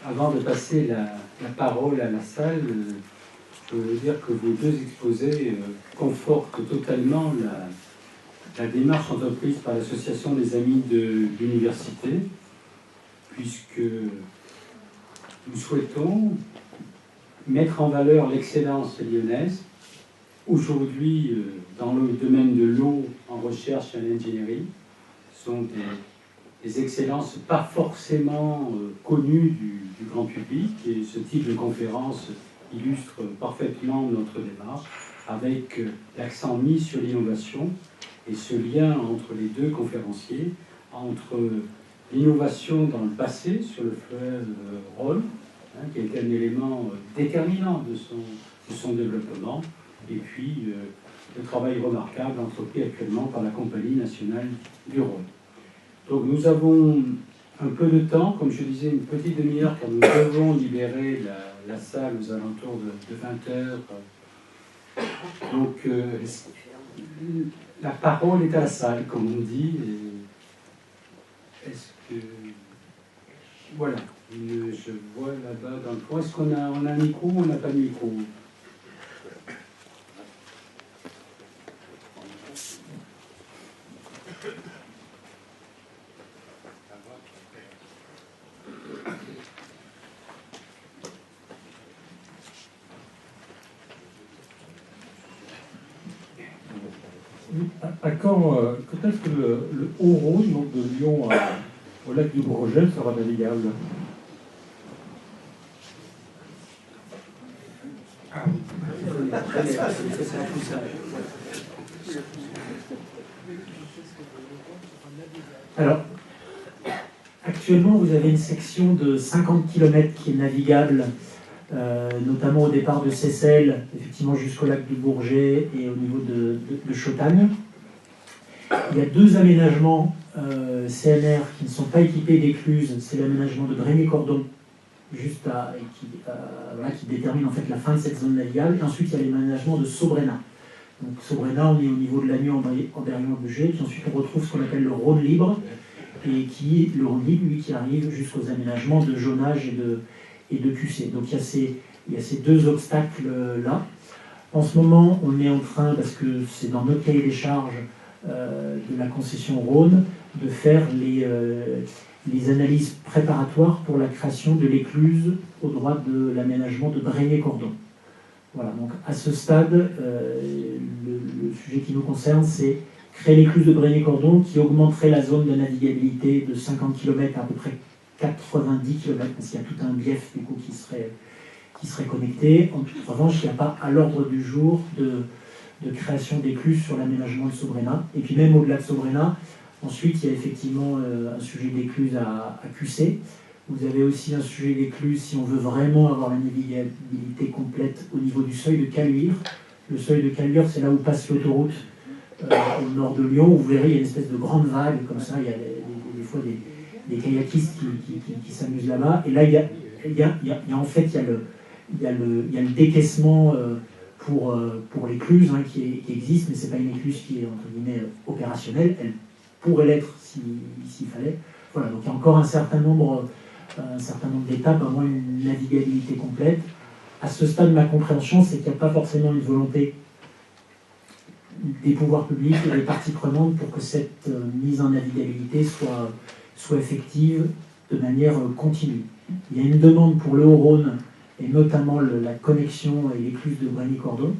avant de passer la parole à la salle, je veux dire que vos deux exposés confortent totalement la démarche entreprise par l'Association des Amis de l'Université, puisque nous souhaitons mettre en valeur l'excellence lyonnaise, aujourd'hui dans le domaine de l'eau en recherche et en ingénierie. Ce sont des excellences pas forcément connues du grand public, et ce type de conférence illustre parfaitement notre démarche, avec l'accent mis sur l'innovation et ce lien entre les deux conférenciers, entre l'innovation dans le passé sur le fleuve Rhône, qui a été un élément déterminant de son développement, et puis le travail remarquable entrepris actuellement par la Compagnie nationale du Rhône. Donc nous avons un peu de temps, comme je disais, une petite demi-heure, car nous devons libérer la salle aux alentours de 20 heures. Donc la parole est à la salle, comme on dit. Est-ce que... Voilà, je vois là-bas dans le coin. Est-ce qu'on a un micro ou on n'a pas de micro? À quand est-ce que le Haut-Rhône, donc de Lyon au lac du Bourget, sera navigable? Alors, actuellement, vous avez une section de 50 km qui est navigable, notamment au départ de Seyssel, effectivement jusqu'au lac du Bourget et au niveau de Chautagne. Il y a deux aménagements CNR qui ne sont pas équipés d'écluses. C'est l'aménagement de Brémé-Cordon, qui détermine en fait la fin de cette zone navigable. Et ensuite, il y a l'aménagement de Sobrena. Donc Sobrena, on est au niveau de l'Agneau en Berrion-Bugey, puis ensuite on retrouve ce qu'on appelle le Rhône libre, et le Rhône libre, lui, qui arrive jusqu'aux aménagements de Jonage et de QC. Donc il y a ces deux obstacles-là. En ce moment, on est en train, parce que c'est dans notre cahier des charges de la concession Rhône, de faire les analyses préparatoires pour la création de l'écluse au droit de l'aménagement de Brémé-Cordon. Voilà, donc à ce stade, le sujet qui nous concerne, c'est créer l'écluse de Brémé-Cordon qui augmenterait la zone de navigabilité de 50 km à peu près 90 km, parce qu'il y a tout un bief du coup, qui serait connecté. En revanche, il n'y a pas à l'ordre du jour de création d'écluse sur l'aménagement de Sobrena. Et puis même au-delà de Sobrena, ensuite, il y a effectivement un sujet d'écluse à QC. Vous avez aussi un sujet d'écluse si on veut vraiment avoir la navigabilité complète au niveau du seuil de Caluire. Le seuil de Caluire, c'est là où passe l'autoroute au nord de Lyon. Vous verrez, il y a une espèce de grande vague, comme ça, il y a des fois des kayakistes qui s'amusent là-bas. Et là, il y a le décaissement pour l'écluse qui existe, mais ce n'est pas une écluse qui est, entre guillemets, opérationnelle. Elle pourrait l'être s'il fallait. Voilà, donc il y a encore un certain nombre d'étapes avant une navigabilité complète. À ce stade, ma compréhension, c'est qu'il n'y a pas forcément une volonté des pouvoirs publics et des parties prenantes pour que cette mise en navigabilité soit effective de manière continue. Il y a une demande pour le Haut-Rhône, et notamment la connexion et l'écluse de Brémé-Cordon,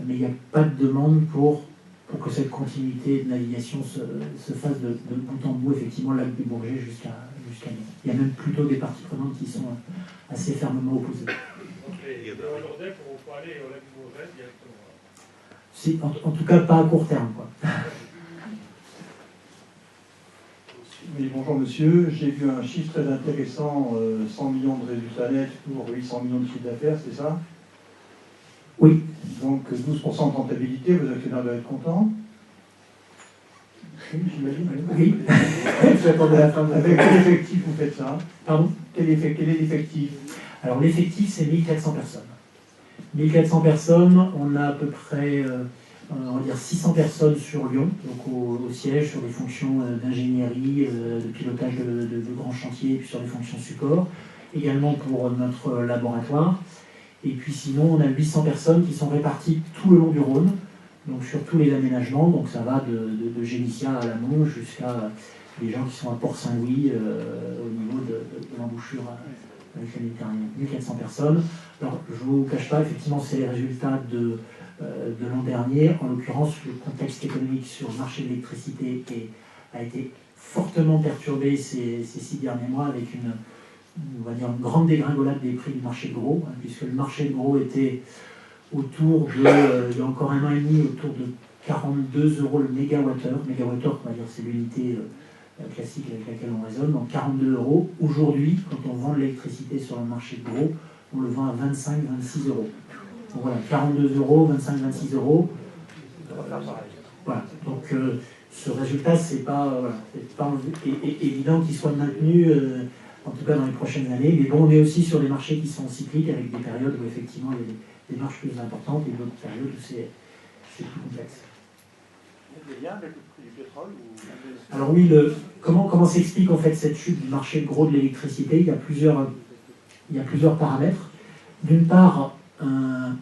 mais il n'y a pas de demande pour que cette continuité de navigation se fasse de bout en bout, effectivement, lac du Bourget jusqu'à Lyon. Il y a même plutôt des parties prenantes qui sont assez fermement opposées. Pour aller au lac du Bourget directement. Si, en tout cas, pas à court terme, quoi. Oui, bonjour monsieur. J'ai vu un chiffre très intéressant, 100 millions de résultats nets pour 800 millions de chiffre d'affaires, c'est ça? Oui. Donc 12% de rentabilité, vos actionnaires doivent être contents? Oui, j'imagine. Oui. J'attendais la fin. Avec quel effectif vous faites ça? Pardon? Quel est l'effectif? Alors l'effectif, c'est 1400 personnes. 1400 personnes, on a à peu près on va dire 600 personnes sur Lyon, donc au siège, sur des fonctions d'ingénierie, de pilotage de grands chantiers, puis sur des fonctions support. également pour notre laboratoire. Et puis sinon, on a 800 personnes qui sont réparties tout le long du Rhône, donc sur tous les aménagements. Donc ça va de Génissia à Lamont jusqu'à les gens qui sont à Port-Saint-Louis au niveau de l'embouchure avec la Méditerranée. 1400 personnes. Alors je ne vous cache pas, effectivement, c'est les résultats de l'an dernier. En l'occurrence, le contexte économique sur le marché de l'électricité a été fortement perturbé ces 6 derniers mois avec on va dire une grande dégringolade des prix du marché de gros, puisque le marché de gros était autour de, il y a encore un an et demi, autour de 42 euros le mégawattheure. Mégawattheure, on va dire, c'est l'unité classique avec laquelle on raisonne, donc 42 euros. Aujourd'hui, quand on vend de l'électricité sur le marché de gros, on le vend à 25-26 euros. Donc voilà, 42 euros, 25-26 euros. Voilà, donc ce résultat, c'est pas évident qu'il soit maintenu, en tout cas dans les prochaines années. Mais bon, on est aussi sur des marchés qui sont cycliques, avec des périodes où effectivement il y a des marges plus importantes et d'autres périodes où c'est plus complexe. Il y a des liens avec le prix du pétrole ou... Alors oui, comment s'explique en fait cette chute du marché de gros de l'électricité? Il y a plusieurs paramètres. D'une part, un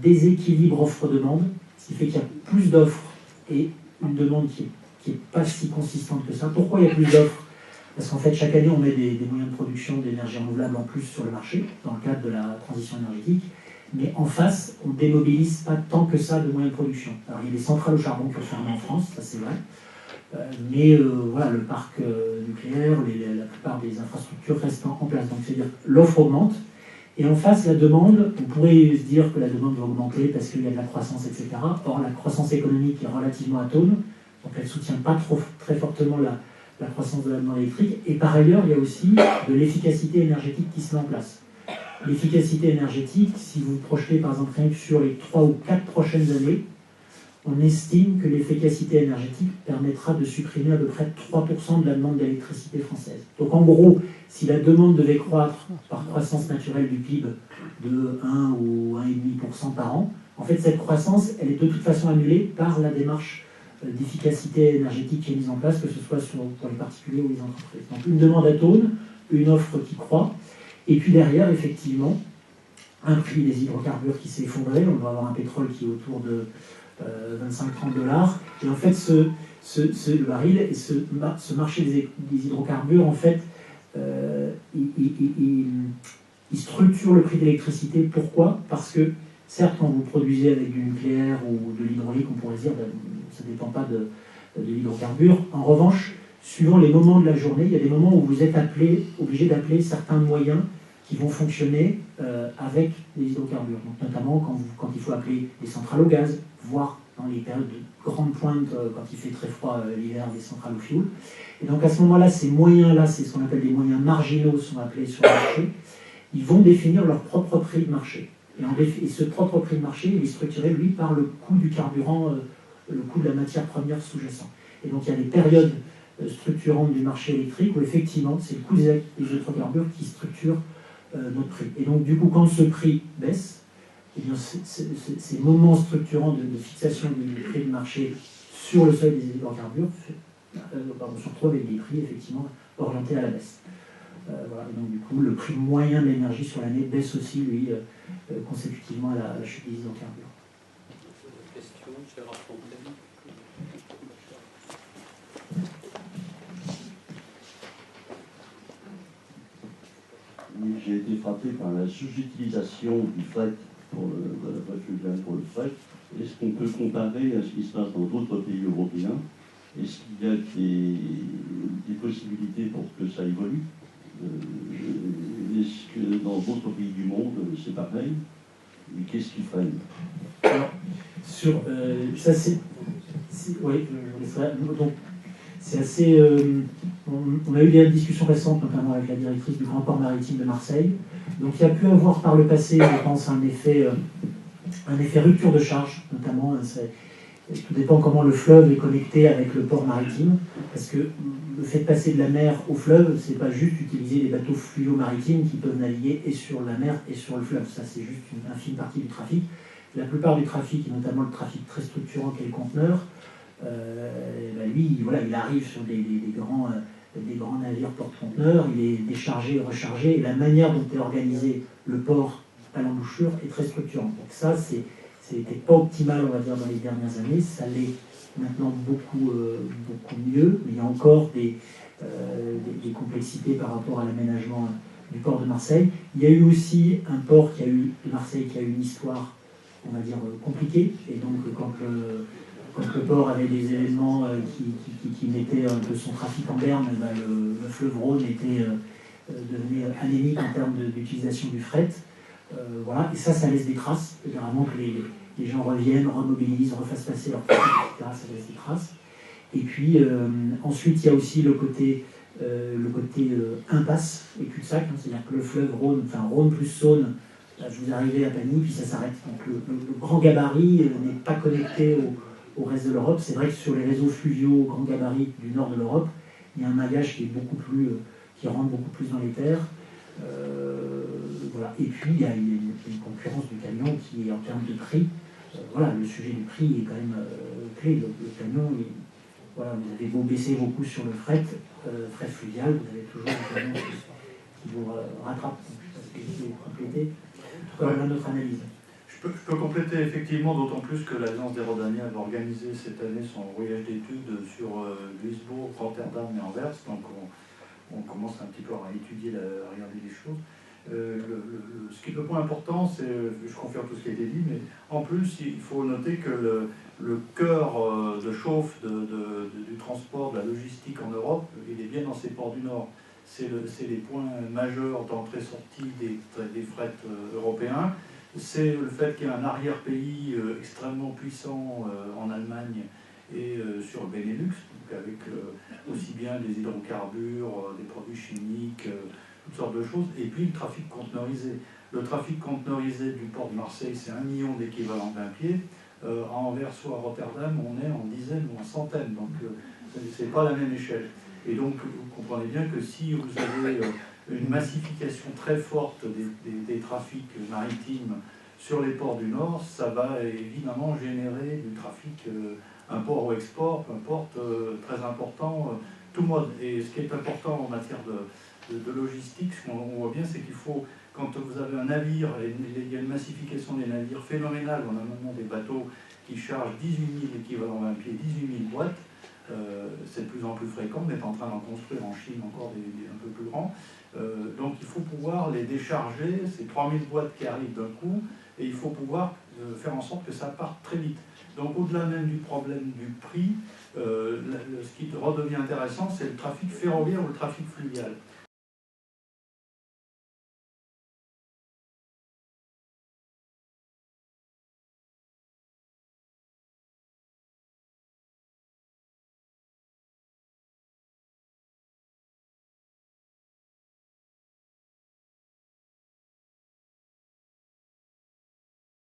déséquilibre offre-demande, ce qui fait qu'il y a plus d'offres et une demande qui n'est pas si consistante que ça. Pourquoi il y a plus d'offres? Parce qu'en fait, chaque année, on met des moyens de production d'énergie renouvelable en plus sur le marché, dans le cadre de la transition énergétique. Mais en face, on ne démobilise pas tant que ça de moyens de production. Alors, il y a des centrales au charbon qui ont fermé en France, ça c'est vrai. Mais voilà, le parc nucléaire, la plupart des infrastructures restent en place. Donc, c'est-à-dire l'offre augmente. Et en face, la demande, on pourrait se dire que la demande va augmenter parce qu'il y a de la croissance, etc. Or, la croissance économique est relativement atone, donc elle ne soutient pas très fortement la croissance de la demande électrique. Et par ailleurs, il y a aussi de l'efficacité énergétique qui se met en place. L'efficacité énergétique, si vous projetez par exemple rien que sur les 3 ou 4 prochaines années, on estime que l'efficacité énergétique permettra de supprimer à peu près 3% de la demande d'électricité française. Donc en gros, si la demande devait croître par croissance naturelle du PIB de 1 ou 1,5% par an, en fait cette croissance, elle est de toute façon annulée par la démarche d'efficacité énergétique qui est mise en place, que ce soit pour les particuliers ou les entreprises. Donc une demande atone, une offre qui croît, et puis derrière, effectivement, un prix des hydrocarbures qui s'est effondré. On va avoir un pétrole qui est autour de 25-30 $. Et en fait, le baril et ce marché des hydrocarbures, en fait, il structure le prix de l'électricité. Pourquoi? Parce que, certes, quand vous produisez avec du nucléaire ou de l'hydraulique, on pourrait dire, ça ne dépend pas de l'hydrocarbure. En revanche, suivant les moments de la journée, il y a des moments où vous êtes obligé d'appeler certains moyens qui vont fonctionner avec les hydrocarbures. Donc, notamment quand il faut appeler des centrales au gaz, voire dans les périodes de grande pointe, quand il fait très froid l'hiver, des centrales au fioul. Et donc à ce moment-là, ces moyens-là, c'est ce qu'on appelle des moyens marginaux, sont appelés sur le marché, ils vont définir leur propre prix de marché. Et ce propre prix de marché, il est structuré, lui, par le coût du carburant, le coût de la matière première sous-jacente. Et donc il y a des périodes structurantes du marché électrique où effectivement, c'est le coût des hydrocarbures qui structure notre prix. Et donc du coup, quand ce prix baisse, eh bien, ces moments structurants de fixation du prix de marché sur le seuil des hydrocarbures on se retrouve avec des prix effectivement orientés à la baisse. Voilà. Et donc du coup, le prix moyen de l'énergie sur l'année baisse aussi, lui, consécutivement à la chute des hydrocarbures. Question, cher Fontaine. Oui, j'ai été frappé par la sous-utilisation du fret pour le fret. Est-ce qu'on peut comparer à ce qui se passe dans d'autres pays européens? Est-ce qu'il y a des possibilités pour que ça évolue? Est-ce que dans d'autres pays du monde, c'est pareil? Et qu'est-ce qui freine? Alors, ça c'est... Oui, donc c'est assez... on a eu des discussions récentes, notamment avec la directrice du Grand Port Maritime de Marseille. Donc il y a pu avoir par le passé, je pense, un effet rupture de charge, notamment. Tout dépend comment le fleuve est connecté avec le port maritime, parce que le fait de passer de la mer au fleuve, c'est pas juste utiliser des bateaux fluviaux maritimes qui peuvent naviguer et sur la mer et sur le fleuve. Ça, c'est juste une infime partie du trafic. La plupart du trafic, et notamment le trafic très structurant qu'est le conteneur, lui, voilà, il arrive sur des grands des grands navires porte-conteneurs, il est déchargé et rechargé, et la manière dont est organisé le port à l'embouchure est très structurante. Donc ça, c'était pas optimal, on va dire, dans les dernières années, ça l'est maintenant beaucoup mieux, mais il y a encore des complexités par rapport à l'aménagement du port de Marseille. Il y a eu aussi un port Marseille qui a eu une histoire, on va dire, compliquée, et donc quand le port avait des événements qui mettaient un peu son trafic en berne, le fleuve Rhône devenait anémique en termes d'utilisation du fret. Voilà, et ça laisse des traces. Avant que les gens reviennent, remobilisent, refassent passer leur trafic, etc., ça laisse des traces. Et puis ensuite, il y a aussi le côté impasse et cul-de-sac, hein, c'est-à-dire que le fleuve Rhône, enfin Rhône plus Saône, vous arrivez à Pagny, puis ça s'arrête. Donc le grand gabarit n'est pas connecté au reste de l'Europe. C'est vrai que sur les réseaux fluviaux grand gabarit du nord de l'Europe, il y a un maillage qui rentre beaucoup plus dans les terres. Voilà. Et puis il y a une concurrence du camion qui est en termes de prix. Voilà, le sujet du prix est quand même clé. Le camion, voilà, vous avez beau baisser vos coûts sur le fret fluvial, vous avez toujours un camion qui vous rattrape. Donc, je vais compléter. En tout cas, notre analyse. Je peux compléter effectivement, d'autant plus que l'Alliance des Rodaniens va organiser cette année son voyage d'études sur Duisbourg, Rotterdam et Anvers. Donc on commence un petit peu à étudier, à regarder les choses. Le point important, c'est, je confirme tout ce qui a été dit, mais en plus, il faut noter que le cœur de chauffe du transport, de la logistique en Europe, il est bien dans ces ports du Nord. C'est les points majeurs d'entrée-sortie des frets européens. C'est le fait qu'il y a un arrière-pays extrêmement puissant en Allemagne et sur le Benelux, donc avec aussi bien des hydrocarbures, des produits chimiques, toutes sortes de choses, et puis le trafic conteneurisé. Le trafic conteneurisé du port de Marseille, c'est 1 million d'équivalents plein pied. À Anvers ou à Rotterdam, on est en dizaines ou en centaines, donc c'est pas la même échelle. Et donc vous comprenez bien que si vous avez une massification très forte des trafics maritimes sur les ports du Nord, ça va évidemment générer du trafic import ou export, peu importe, très important, tout mode. Et ce qui est important en matière de logistique, ce qu'on voit bien, c'est qu'il faut, quand vous avez un navire, et il y a une massification des navires phénoménale, on a maintenant des bateaux qui chargent 18 000 équivalents 20 pieds, 18 000 boîtes, c'est de plus en plus fréquent, on est en train d'en construire en Chine encore des un peu plus grands. Donc il faut pouvoir les décharger, ces 3000 boîtes qui arrivent d'un coup, et il faut pouvoir faire en sorte que ça parte très vite. Donc au-delà même du problème du prix, ce qui redevient intéressant, c'est le trafic ferroviaire ou le trafic fluvial.